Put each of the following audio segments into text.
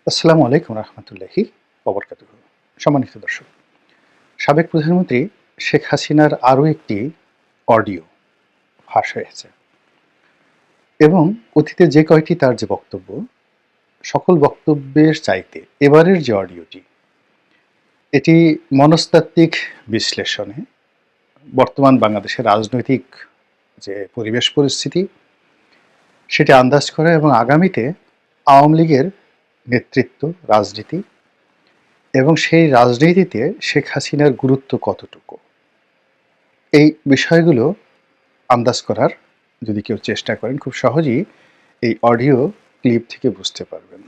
আসসালামু আলাইকুম রহমতুল্লাহি ওবরকাতুহু। সম্মানিত দর্শক, সাবেক প্রধানমন্ত্রী শেখ হাসিনার আরও একটি অডিও ফাঁস হয়েছে এবং অতীতে যে কয়টি তার যে বক্তব্য, সকল বক্তব্যের চাইতে এবারের যে অডিওটি, এটি মনস্তাত্ত্বিক বিশ্লেষণে বর্তমান বাংলাদেশের রাজনৈতিক যে পরিবেশ পরিস্থিতি সেটি আন্দাজ করা এবং আগামীতে আওয়ামী লীগের নেতৃত্ব, রাজনীতি এবং সেই রাজনীতিতে শেখ হাসিনার গুরুত্ব কতটুকু, এই বিষয়গুলো আন্দাজ করার যদি কেউ চেষ্টা করেন, খুব সহজেই এই অডিও ক্লিপ থেকে বুঝতে পারবেন।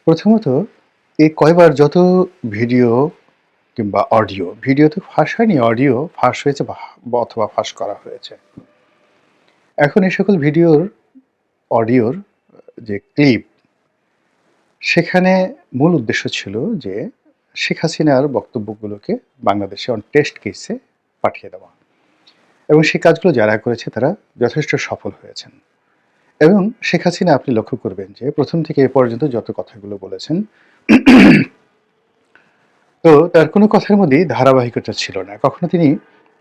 প্রথমত, এই কয়বার যত ভিডিও কিংবা ভিডিও তো ফাঁস হয়নি, অডিও ফাঁস হয়েছে অথবা ফাঁস করা হয়েছে। এখন এই সকল অডিওর যে ক্লিপ, সেখানে মূল উদ্দেশ্য ছিল যে শেখ হাসিনার বক্তব্যগুলোকে বাংলাদেশে অন টেস্ট কেসে পাঠিয়ে দেওয়া, এবং সেই কাজগুলো যারা করেছে তারা যথেষ্ট সফল হয়েছেন। এবং শেখ হাসিনা, আপনি লক্ষ্য করবেন যে প্রথম থেকে এ পর্যন্ত যত কথাগুলো বলেছেন, তো তার কোনো কথার মধ্যেই ধারাবাহিকতা ছিল না। কখনো তিনি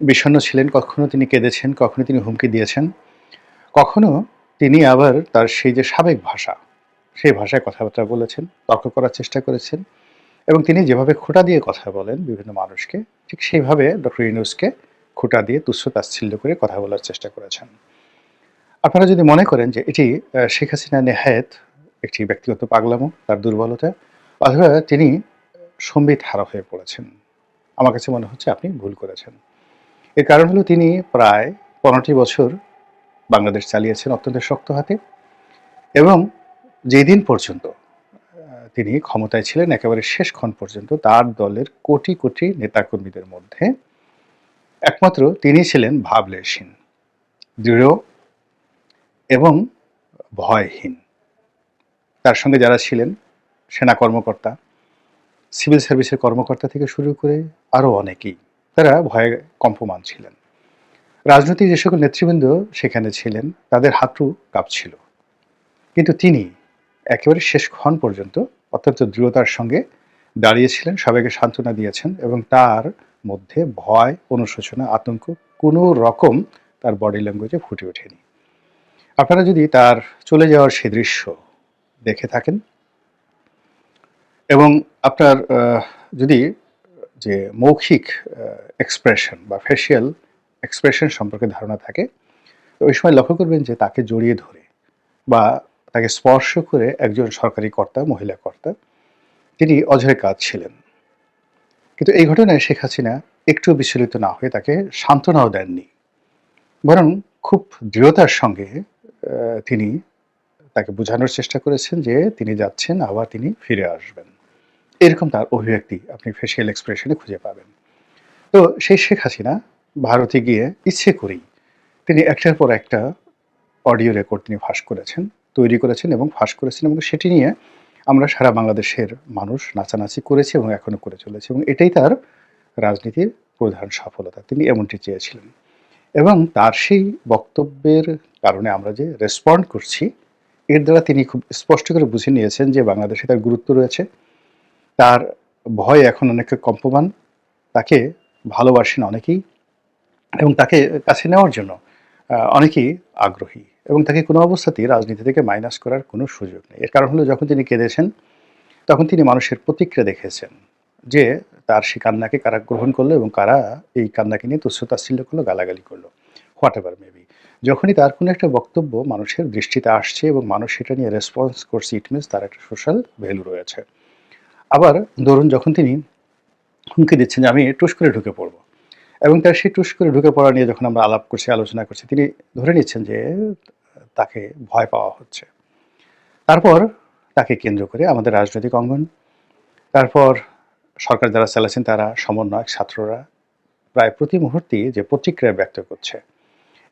বিষণ্ণ ছিলেন, কখনো তিনি কেঁদেছেন, কখনো তিনি হুমকি দিয়েছেন, কখনো তিনি আবার তার সেই যে সাবেক ভাষা, সেই ভাষায় কথাবার্তা বলেছেন, তর্ক করার চেষ্টা করেছেন। এবং তিনি যেভাবে খোঁটা দিয়ে কথা বলেন বিভিন্ন মানুষকে, ঠিক সেইভাবে ডক্টর ইউনূসকে খোঁটা দিয়ে তুচ্ছ তাচ্ছিল্য করে কথা বলার চেষ্টা করেছেন। আপনারা যদি মনে করেন যে এটি শেখ হাসিনা নেহায়েত একটি ব্যক্তিগত পাগলামো, তার দুর্বলতা, অথবা তিনি সম্বিত হারা হয়ে পড়েছেন, আমার কাছে মনে হচ্ছে আপনি ভুল করেছেন। এর কারণ হলো তিনি প্রায় 15টি বছর বাংলাদেশ চালিয়েছেন অত্যন্ত শক্ত হাতে, এবং যেদিন পর্যন্ত তিনি ক্ষমতায় ছিলেন, একেবারে শেষক্ষণ পর্যন্ত তার দলের কোটি কোটি নেতাকর্মীদের মধ্যে একমাত্র তিনি ছিলেন ভাবলেশহীন, দৃঢ় এবং ভয়হীন। তার সঙ্গে যারা ছিলেন, সেনা কর্মকর্তা, সিভিল সার্ভিসের কর্মকর্তা থেকে শুরু করে আরও অনেকেই, তারা ভয়ে কম্পমান ছিলেন। রাজনৈতিক যে সকল নেতৃবৃন্দ সেখানে ছিলেন, তাদের হাঁটু কাঁপছিল, কিন্তু তিনি একেবারে শেষক্ষণ পর্যন্ত অত্যন্ত দৃঢ়তার সঙ্গে দাঁড়িয়েছিলেন, সবাইকে সান্ত্বনা দিয়েছেন, এবং তার মধ্যে ভয়, অনুশোচনা, আতঙ্ক কোনো রকম তার বডি ল্যাঙ্গুয়েজে ফুটে ওঠেনি। আপনারা যদি তার চলে যাওয়ার সে দৃশ্য দেখে থাকেন, এবং আপনার যদি যে মৌখিক এক্সপ্রেশন বা ফেসিয়াল এক্সপ্রেশন সম্পর্কে ধারণা থাকে, তো ওই সময় লক্ষ্য করবেন যে তাকে জড়িয়ে ধরে বা তাকে স্পর্শ করে একজন সরকারি কর্তা, মহিলা কর্তা, তিনি অঝরে কাঁদছিলেন। কিন্তু এই ঘটনায় শেখ হাসিনা একটু বিচলিত না হয়ে তাকে সান্ত্বনাও দেননি, বরং খুব দৃঢ়তার সঙ্গে তিনি তাকে বোঝানোর চেষ্টা করেছেন যে তিনি যাচ্ছেন, আবার তিনি ফিরে আসবেন। এরকম তার অভিব্যক্তি আপনি ফেসিয়াল এক্সপ্রেশনে খুঁজে পাবেন। তো সেই শেখ হাসিনা ভারতে গিয়ে ইচ্ছে করেই তিনি একটার পর একটা অডিও রেকর্ড তিনি ফাঁস করেছেন, তৈরি করেছেন এবং ফাঁস করেছেন, এবং সেটি নিয়ে আমরা সারা বাংলাদেশের মানুষ নাচানাচি করেছি এবং এখনো করে চলেছে, এবং এটাই তার রাজনীতির প্রধান সফলতা। তিনি এমনটি চেয়েছিলেন, এবং তার সেই বক্তব্যের কারণে আমরা যে রেসপন্ড করছি, এর দ্বারা তিনি খুব স্পষ্ট করে বুঝে নিয়েছেন যে বাংলাদেশে তার গুরুত্ব রয়েছে, তার ভয় এখন অনেকটা কম্পমান, তাকে ভালোবাসেন অনেকেই, এবং তাকে কাছে নেওয়ার জন্য অনেকেই আগ্রহী, এবং তাকে কোনো অবস্থাতেই রাজনীতি থেকে মাইনাস করার কোনো সুযোগ নেই। এর কারণ হলো, যখন তিনি কেঁদেছেন, তখন তিনি মানুষের প্রতিক্রিয়া দেখেছেন যে তার সেই কান্নাকে কারা গ্রহণ করলো এবং কারা এই কান্নাকে নিয়ে তুচ্ছ তাচ্ছিল্য করলো, গালাগালি করলো, হোয়াট এভার মেবি। যখনই তার কোনো একটা বক্তব্য মানুষের দৃষ্টিতে আসছে এবং মানুষ সেটা নিয়ে রেসপন্স করছে, ইট মিনস তার একটা সোশ্যাল ভ্যালু রয়েছে। আবার ধরুন, যখন তিনি হুমকি দিচ্ছেন যে আমি টুস করে ঢুকে পড়বো, এবং তার সেই টুস করে ঢুকে পড়া নিয়ে যখন আমরা আলাপ করছি, আলোচনা করছি, তিনি ধরে নিচ্ছেন যে তাকে ভয় পাওয়া হচ্ছে। তারপর তাকে কেন্দ্র করে আমাদের রাজনৈতিক অঙ্গন, তারপর সরকার যারা চালাচ্ছেন তারা, সমন্বয়ক, ছাত্ররা প্রায় প্রতি মুহূর্তেই যে প্রতিক্রিয়া ব্যক্ত করছে,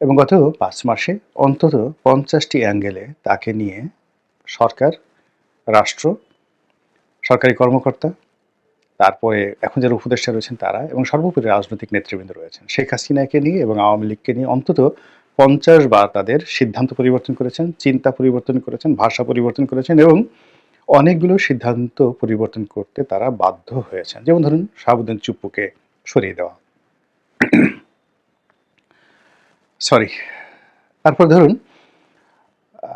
এবং গত 5 মাসে অন্তত 50টি অ্যাঙ্গেলে তাকে নিয়ে সরকার, রাষ্ট্র, সরকারি কর্মকর্তা, তারপরে এখন যারা উপদেষ্টা রয়েছেন তারা, এবং সর্বোপরি রাজনৈতিক নেতৃবৃন্দ রয়েছেন, শেখ হাসিনাকে নিয়ে এবং আওয়ামী লীগকে নিয়ে অন্তত 50 বার তাদের সিদ্ধান্ত পরিবর্তন করেছেন, চিন্তা পরিবর্তন করেছেন, ভাষা পরিবর্তন করেছেন, এবং অনেকগুলো সিদ্ধান্ত পরিবর্তন করতে তারা বাধ্য হয়েছেন। যেমন ধরুন শাহাবুদ্দিন চুপ্পুকে সরিয়ে দেওয়া। সরি। তারপর ধরুন আ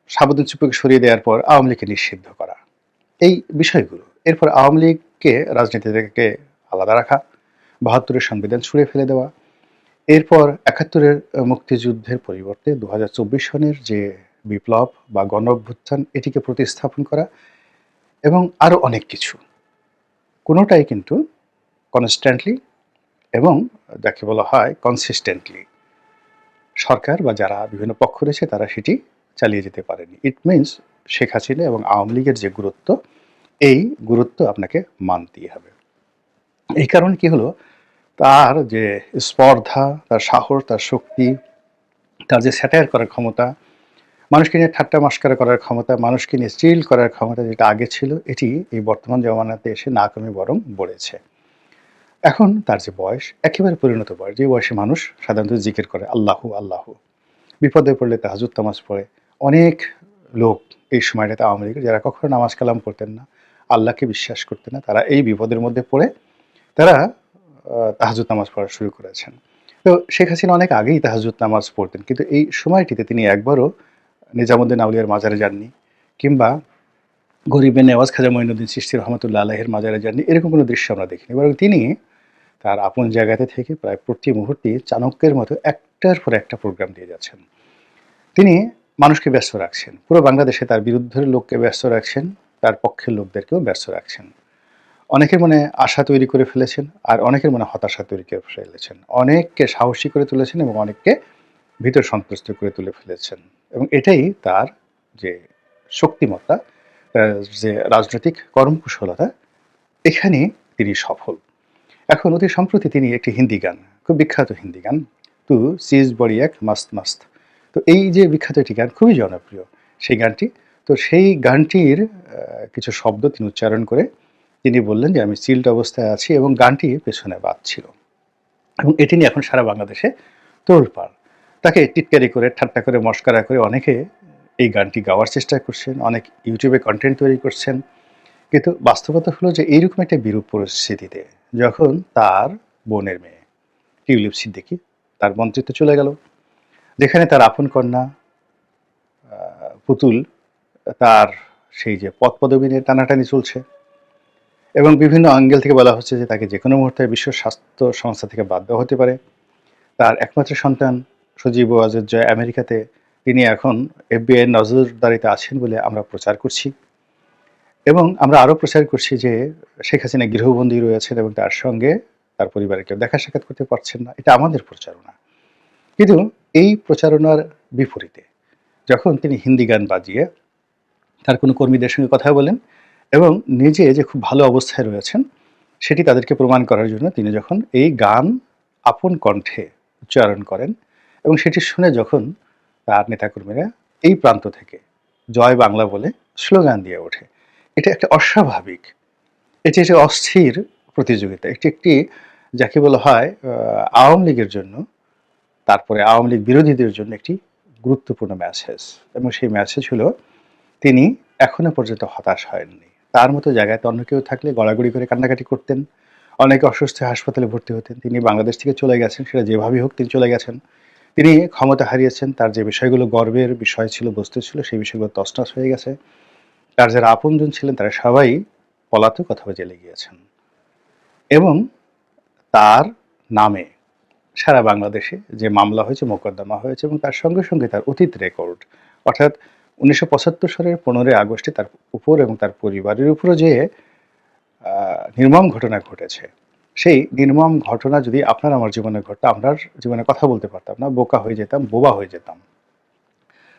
শাহাবুদ্দিন চুপ্পুকে সরিয়ে দেওয়ার পর আওয়ামী লীগকে নিষিদ্ধ করা। এই বিষয়গুলো। এরপর আওয়ামী লীগকে রাজনীতি থেকে আলাদা রাখা, ৭২ এর সংবিধান ছুঁড়ে ফেলে দেওয়া। এরপর ৭১ এর মুক্তিযুদ্ধের পরিবর্তে ২০২৪ সনের যে বিপ্লব বা গণঅভ্যুত্থান এটিকে প্রতিস্থাপন করা এবং আরো অনেক কিছু। কোনোটাই কিন্তু কনস্ট্যান্টলি এবং যাকে বলা হয় কনসিস্টেন্টলি সরকার বা যারা বিভিন্ন পক্ষ রয়েছে তারা সেটি চালিয়ে যেতে পারেনি। ইট মিনস শেখ হাসিনা এবং আওয়ামী লীগের যে গুরুত্ব, এই গুরুত্ব আপনাকে মানতেই হবে। এই কারণে কি হলো, তার যে স্পর্ধা, তার সাহস, তার শক্তি, তার যে স্যাটায়ার করার ক্ষমতা, মানুষকে নিয়ে ঠাট্টা মশকরা করার ক্ষমতা, মানুষকে নিয়ে চিল করার ক্ষমতা যেটা আগে ছিল, এটি এই বর্তমান জমানাতে এসে না কমে বরং বেড়েছে। এখন তার যে বয়স, একেবারে পরিণত বয়স, যে বয়সে মানুষ সাধারণত জিকির করে আল্লাহু আল্লাহু, বিপদে পড়লে তাহাজ্জুদ নামাজ পড়ে। অনেক লোক এই সময়টাতে আওয়ামী লীগের যারা কখনো নামাজ কালাম করতেন না, আল্লাহকে বিশ্বাস করতেন না, তারা এই বিপদের মধ্যে পড়ে তারা তাহাজ্জুদ নামাজ পড়া শুরু করেছেন। তো শেখ হাসিনা অনেক আগেই তাহাজ্জুদ নামাজ পড়তেন, কিন্তু এই সময়টিতে তিনি একবারও নিজামুদ্দিন আউলিয়ার মাজারে যাননি, কিংবা গরিবে নেওয়াজ খাজা মঈনুদ্দিন চিশতি রহমতুল্লাহ আলাইহির মাজারে যাননি। এরকম কোনো দৃশ্য আমরা দেখিনি। বরং তিনি তার আপন জায়গাতে থেকে প্রায় প্রতি মুহূর্তে চাণক্যের মতো একটার পর একটা প্রোগ্রাম দিয়ে যাচ্ছেন। তিনি মানুষকে ব্যস্ত রাখছেন, পুরো বাংলাদেশে তার বিরুদ্ধের লোককে ব্যস্ত রাখছেন, তার পক্ষের লোকদেরকেও ব্যস্ত রাখছেন। অনেকের মনে আশা তৈরি করে ফেলেছেন, আর অনেকের মনে হতাশা তৈরি করে ফেলেছেন। অনেককে সাহসী করে তুলেছেন এবং অনেককে ভীত সন্ত্রস্ত করে তুলে ফেলেছেন। এবং এটাই তার যে শক্তিমত্তা, যে রাজনৈতিক কর্মকুশলতা, এখানে তিনি সফল। এখন অতি সম্প্রতি তিনি একটি হিন্দি গান, খুব বিখ্যাত হিন্দি গান, তু সিজ বড়ি এক মাস্ত মাস্ত, তো এই যে বিখ্যাত একটি গান, খুবই জনপ্রিয় সেই গানটি। তো সেই গানটির কিছু শব্দ তিনি উচ্চারণ করে তিনি বললেন যে আমি চিল্ড অবস্থায় আছি, এবং গানটি পেছনে বাজছিল। এবং এটি নিয়ে এখন সারা বাংলাদেশে তোলপাড়। তাকে টিটকারি করে, ঠাট্টা করে, মশকরা করে অনেকে এই গানটি গাওয়ার চেষ্টা করছেন, অনেক ইউটিউবে কন্টেন্ট তৈরি করছেন। কিন্তু বাস্তবতা হলো যে এইরকম একটা বিরূপ পরিস্থিতিতে যখন তার বোনের মেয়ে টিউলিপ সিদ্দিকী তার মন্ত্রিত্ব চলে গেল, যেখানে তার আপন কন্যা পুতুল, তার সেই যে পদ পদবি নিয়ে টানাটানি চলছে, এবং বিভিন্ন অ্যাঙ্গেল থেকে বলা হচ্ছে যে তাকে যে কোনো মুহূর্তে বিশ্ব স্বাস্থ্য সংস্থা থেকে বাদ দেওয়া হতে পারে। তার একমাত্র সন্তান সজীব ওয়াজেদ জয় আমেরিকাতে, তিনি এখন FBI নজরদারিতে আছেন বলে আমরা প্রচার করছি, এবং আমরা আরও প্রচার করছি যে শেখ হাসিনা গৃহবন্দী রয়েছেন এবং তার সঙ্গে তার পরিবারের কেউ দেখা সাক্ষাৎ করতে পারছেন না। এটা আমাদের প্রচারণা। কিন্তু এই প্রচারণার বিপরীতে যখন তিনি হিন্দি গান বাজিয়ে তার কোনো কর্মীদের সঙ্গে কথা বলেন এবং নিজে যে খুব ভালো অবস্থায় রয়েছেন সেটি তাদেরকে প্রমাণ করার জন্য তিনি যখন এই গান আপন কণ্ঠে উচ্চারণ করেন, এবং সেটি শুনে যখন তার নেতাকর্মীরা এই প্রান্ত থেকে জয় বাংলা বলে স্লোগান দিয়ে ওঠে, এটা একটা অস্বাভাবিক, এটি একটি অস্থির প্রতিযোগিতা, একটি একটি যাকে বলা হয় আওয়ামী লীগের জন্য, তারপরে আওয়ামী লীগ বিরোধীদের জন্য একটি গুরুত্বপূর্ণ মেসেজ। এবং সেই মেসেজ হলো তিনি এখনো পর্যন্ত হতাশ হয়ননি। তার মতো জায়গায় অন্য কেউ থাকলে গড়াগড়ি করে কান্নাকাটি করতেন, অনেকে অসুস্থ হাসপাতালে ভর্তি হতেন। তিনি বাংলাদেশ থেকে চলে গেছেন, সেটা যেভাবেই হোক তিনি চলে গেছেন। তিনি ক্ষমতা হারিয়েছেন, তার যে বিষয়গুলো গর্বের বিষয় ছিল, বস্তু ছিল, সেই বিষয়গুলো তছনছ হয়ে গেছে। তার যারা আপনজন ছিলেন তারা সবাই পলাতক অথবা জেলে গিয়েছেন, এবং তার নামে সারা বাংলাদেশে যে মামলা হয়েছে, মোকদ্দমা হয়েছে, এবং তার সঙ্গে সঙ্গে তার অতীত রেকর্ড, অর্থাৎ ১৯৭৫ সালের ১৫ই আগস্টে তার উপর এবং তার পরিবারের উপরও যে নির্মম ঘটনা ঘটেছে, সেই নির্মম ঘটনা যদি আপনার আমার জীবনে ঘটতো, আমরা জীবনে কথা বলতে পারতাম না, বোকা হয়ে যেতাম, বোবা হয়ে যেতাম।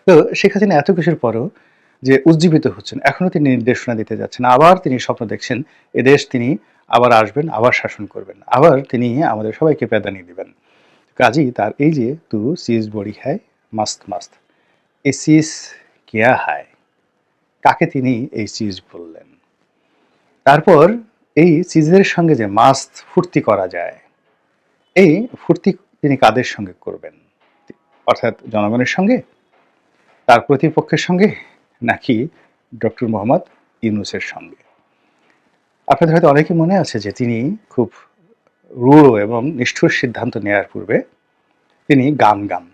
তো শেখ হাসিনা এত কিছুর পরও যে উজ্জীবিত হচ্ছেন, এখনও তিনি নির্দেশনা দিতে যাচ্ছেন, আবার তিনি স্বপ্ন দেখছেন এদেশ তিনি আবার আসবেন, আবার শাসন করবেন, আবার তিনি আমাদের সবাইকে প্যাদানি দিবেন। কাজী তার এই যে তু চিজ বড়ি খায় মাস্ত মাস্ত, এই চিজ কেয়া হায়, কাকে তিনি এই চিজ বললেন? তারপর এই চিজের সঙ্গে যে মাস্ত ফুর্তি করা যায়, এই ফুর্তি তিনি কাদের সঙ্গে করবেন? অর্থাৎ জনগণের সঙ্গে, তার প্রতিপক্ষের সঙ্গে, নাকি ডক্টর মোহাম্মদ ইউনূসের সঙ্গে। আপনাদের হয়তো অনেকের মনে আছে যে তিনি খুব রূঢ় এবং নিষ্ঠুর সিদ্ধান্ত নেওয়ার পূর্বে তিনি গান গান,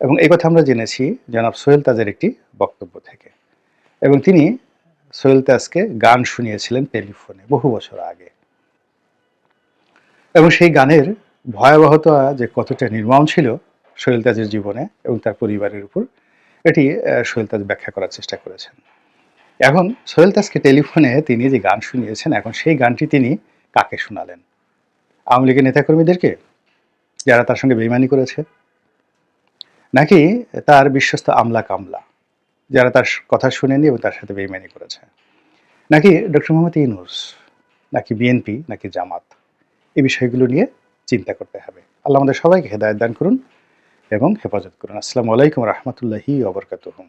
এবং এই কথা আমরা জেনেছি জনাব সোহেল তাজের একটি বক্তব্য থেকে। এবং তিনি সোহেল তাজকে গান শুনিয়েছিলেন টেলিফোনে বহু বছর আগে, এবং সেই গানের ভয়াবহতা যে কতটা নির্মম ছিল সোহেল তাজের জীবনে এবং তার পরিবারের উপর, এটি সোহেল তাজ ব্যাখ্যা করার চেষ্টা করেছেন। এখন সোহেল তাজকে টেলিফোনে তিনি যে গান শুনিয়েছেন, এখন সেই গানটি তিনি কাকে শোনালেন? আওয়ামী লীগের নেতাকর্মীদেরকে, যারা তার সঙ্গে বেইমানি করেছে, নাকি তার বিশ্বস্ত আমলা কামলা যারা তার কথা শুনেনি এবং তার সাথে বেইমানি করেছে, নাকি ডক্টর মোহাম্মদ ইউনূস, নাকি বিএনপি, নাকি জামাত? এই বিষয়গুলো নিয়ে চিন্তা করতে হবে। আল্লাহ আমাদের সবাইকে হেদায়েত দান করুন এবং হেফাজত করুন। আসসালামু আলাইকুম রহমতুল্লাহি ওয়া বারাকাতুহু।